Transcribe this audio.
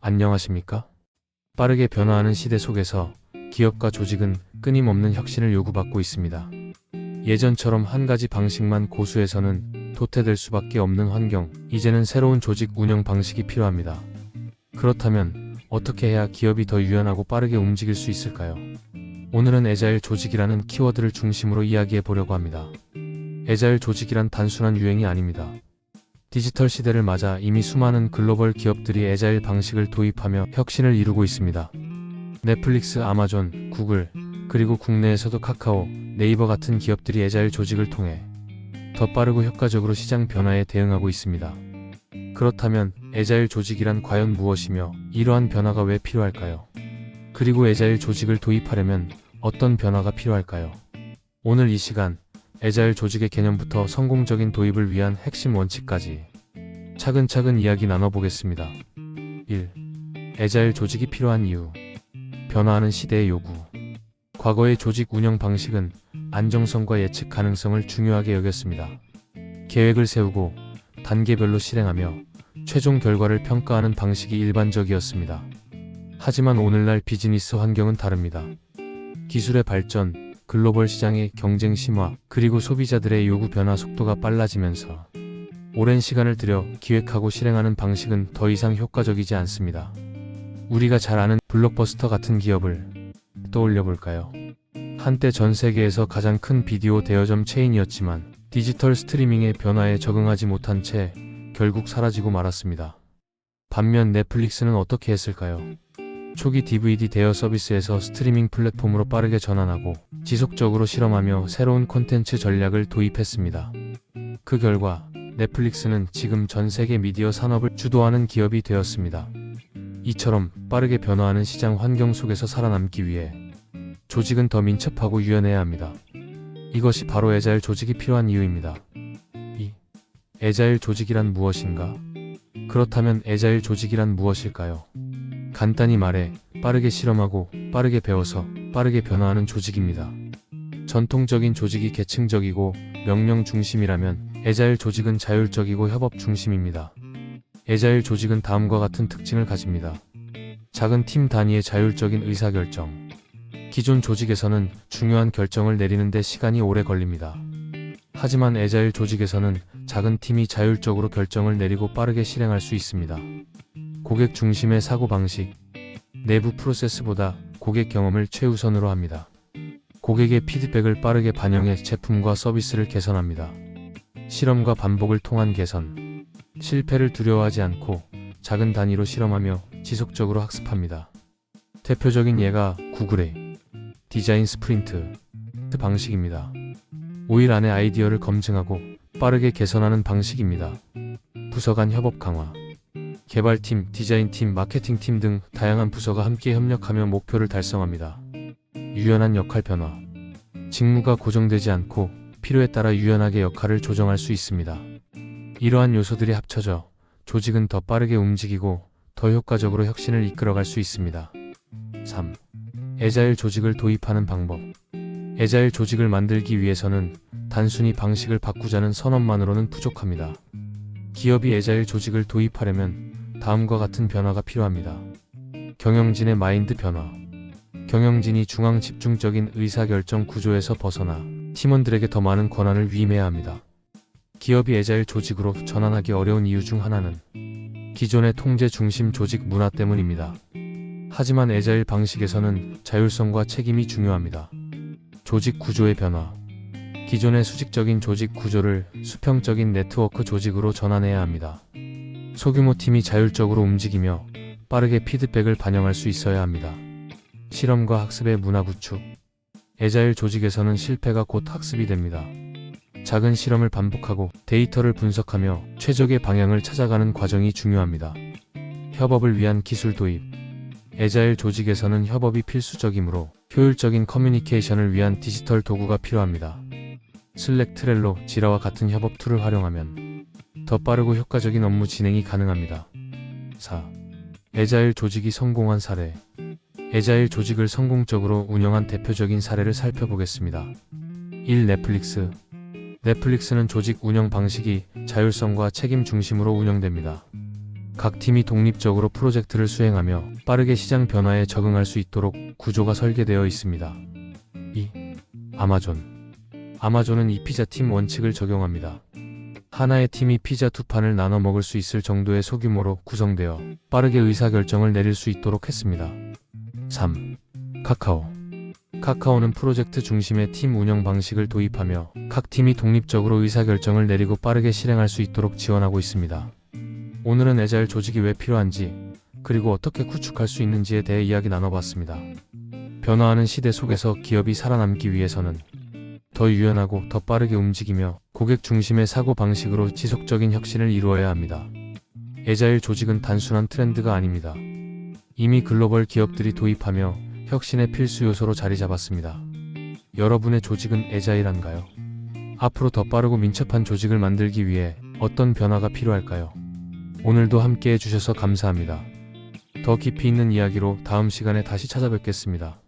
안녕하십니까? 빠르게 변화하는 시대 속에서 기업과 조직은 끊임없는 혁신을 요구받고 있습니다. 예전처럼 한 가지 방식만 고수해서는 도태될 수밖에 없는 환경, 이제는 새로운 조직 운영 방식이 필요합니다. 그렇다면 어떻게 해야 기업이 더 유연하고 빠르게 움직일 수 있을까요? 오늘은 애자일 조직이라는 키워드를 중심으로 이야기해 보려고 합니다. 애자일 조직이란 단순한 유행이 아닙니다. 디지털 시대를 맞아 이미 수많은 글로벌 기업들이 애자일 방식을 도입하며 혁신을 이루고 있습니다. 넷플릭스, 아마존, 구글, 그리고 국내에서도 카카오, 네이버 같은 기업들이 애자일 조직을 통해 더 빠르고 효과적으로 시장 변화에 대응하고 있습니다. 그렇다면 애자일 조직이란 과연 무엇이며 이러한 변화가 왜 필요할까요? 그리고 애자일 조직을 도입하려면 어떤 변화가 필요할까요? 오늘 이 시간 애자일 조직의 개념부터 성공적인 도입을 위한 핵심 원칙까지 차근차근 이야기 나눠보겠습니다. 1. 애자일 조직이 필요한 이유. 변화하는 시대의 요구. 과거의 조직 운영 방식은 안정성과 예측 가능성을 중요하게 여겼습니다. 계획을 세우고 단계별로 실행하며 최종 결과를 평가하는 방식이 일반적이었습니다. 하지만 오늘날 비즈니스 환경은 다릅니다. 기술의 발전, 글로벌 시장의 경쟁 심화, 그리고 소비자들의 요구 변화 속도가 빨라지면서 오랜 시간을 들여 기획하고 실행하는 방식은 더 이상 효과적이지 않습니다. 우리가 잘 아는 블록버스터 같은 기업을 떠올려 볼까요? 한때 전 세계에서 가장 큰 비디오 대여점 체인이었지만 디지털 스트리밍의 변화에 적응하지 못한 채 결국 사라지고 말았습니다. 반면 넷플릭스는 어떻게 했을까요? 초기 DVD 대여 서비스에서 스트리밍 플랫폼으로 빠르게 전환하고 지속적으로 실험하며 새로운 콘텐츠 전략을 도입했습니다. 그 결과 넷플릭스는 지금 전 세계 미디어 산업을 주도하는 기업이 되었습니다. 이처럼 빠르게 변화하는 시장 환경 속에서 살아남기 위해 조직은 더 민첩하고 유연해야 합니다. 이것이 바로 애자일 조직이 필요한 이유입니다. 2. 애자일 조직이란 무엇인가? 그렇다면 애자일 조직이란 무엇일까요? 간단히 말해 빠르게 실험하고 빠르게 배워서 빠르게 변화하는 조직입니다. 전통적인 조직이 계층적이고 명령 중심이라면 애자일 조직은 자율적이고 협업 중심입니다. 애자일 조직은 다음과 같은 특징을 가집니다. 작은 팀 단위의 자율적인 의사결정. 기존 조직에서는 중요한 결정을 내리는 데 시간이 오래 걸립니다. 하지만 애자일 조직에서는 작은 팀이 자율적으로 결정을 내리고 빠르게 실행할 수 있습니다. 고객 중심의 사고방식. 내부 프로세스보다 고객 경험을 최우선으로 합니다. 고객의 피드백을 빠르게 반영해 제품과 서비스를 개선합니다. 실험과 반복을 통한 개선. 실패를 두려워하지 않고 작은 단위로 실험하며 지속적으로 학습합니다. 대표적인 예가 구글의 디자인 스프린트 방식입니다. 5일 안에 아이디어를 검증하고 빠르게 개선하는 방식입니다. 부서 간 협업 강화. 개발팀, 디자인팀, 마케팅팀 등 다양한 부서가 함께 협력하며 목표를 달성합니다. 유연한 역할 변화. 직무가 고정되지 않고 필요에 따라 유연하게 역할을 조정할 수 있습니다. 이러한 요소들이 합쳐져 조직은 더 빠르게 움직이고 더 효과적으로 혁신을 이끌어갈 수 있습니다. 3. 애자일 조직을 도입하는 방법. 애자일 조직을 만들기 위해서는 단순히 방식을 바꾸자는 선언만으로는 부족합니다. 기업이 애자일 조직을 도입하려면 다음과 같은 변화가 필요합니다. 경영진의 마인드 변화. 경영진이 중앙 집중적인 의사결정 구조에서 벗어나 팀원들에게 더 많은 권한을 위임해야 합니다. 기업이 애자일 조직으로 전환하기 어려운 이유 중 하나는 기존의 통제 중심 조직 문화 때문입니다. 하지만 애자일 방식에서는 자율성과 책임이 중요합니다. 조직 구조의 변화. 기존의 수직적인 조직 구조를 수평적인 네트워크 조직으로 전환해야 합니다. 소규모 팀이 자율적으로 움직이며 빠르게 피드백을 반영할 수 있어야 합니다. 실험과 학습의 문화 구축. 애자일 조직에서는 실패가 곧 학습이 됩니다. 작은 실험을 반복하고 데이터를 분석하며 최적의 방향을 찾아가는 과정이 중요합니다. 협업을 위한 기술 도입. 애자일 조직에서는 협업이 필수적이므로 효율적인 커뮤니케이션을 위한 디지털 도구가 필요합니다. 슬랙, 트렐로, 지라와 같은 협업 툴을 활용하면 더 빠르고 효과적인 업무 진행이 가능합니다. 4. 애자일 조직이 성공한 사례. 애자일 조직을 성공적으로 운영한 대표적인 사례를 살펴보겠습니다. 1. 넷플릭스. 넷플릭스는 조직 운영 방식이 자율성과 책임 중심으로 운영됩니다. 각 팀이 독립적으로 프로젝트를 수행하며 빠르게 시장 변화에 적응할 수 있도록 구조가 설계되어 있습니다. 2. 아마존. 아마존은 이 피자 팀 원칙을 적용합니다. 하나의 팀이 피자 2판을 나눠 먹을 수 있을 정도의 소규모로 구성되어 빠르게 의사결정을 내릴 수 있도록 했습니다. 3. 카카오. 카카오는 프로젝트 중심의 팀 운영 방식을 도입하며 각 팀이 독립적으로 의사결정을 내리고 빠르게 실행할 수 있도록 지원하고 있습니다. 오늘은 애자일 조직이 왜 필요한지, 그리고 어떻게 구축할 수 있는지에 대해 이야기 나눠봤습니다. 변화하는 시대 속에서 기업이 살아남기 위해서는 더 유연하고 더 빠르게 움직이며 고객 중심의 사고 방식으로 지속적인 혁신을 이루어야 합니다. 애자일 조직은 단순한 트렌드가 아닙니다. 이미 글로벌 기업들이 도입하며 혁신의 필수 요소로 자리 잡았습니다. 여러분의 조직은 애자일한가요? 앞으로 더 빠르고 민첩한 조직을 만들기 위해 어떤 변화가 필요할까요? 오늘도 함께 해주셔서 감사합니다. 더 깊이 있는 이야기로 다음 시간에 다시 찾아뵙겠습니다.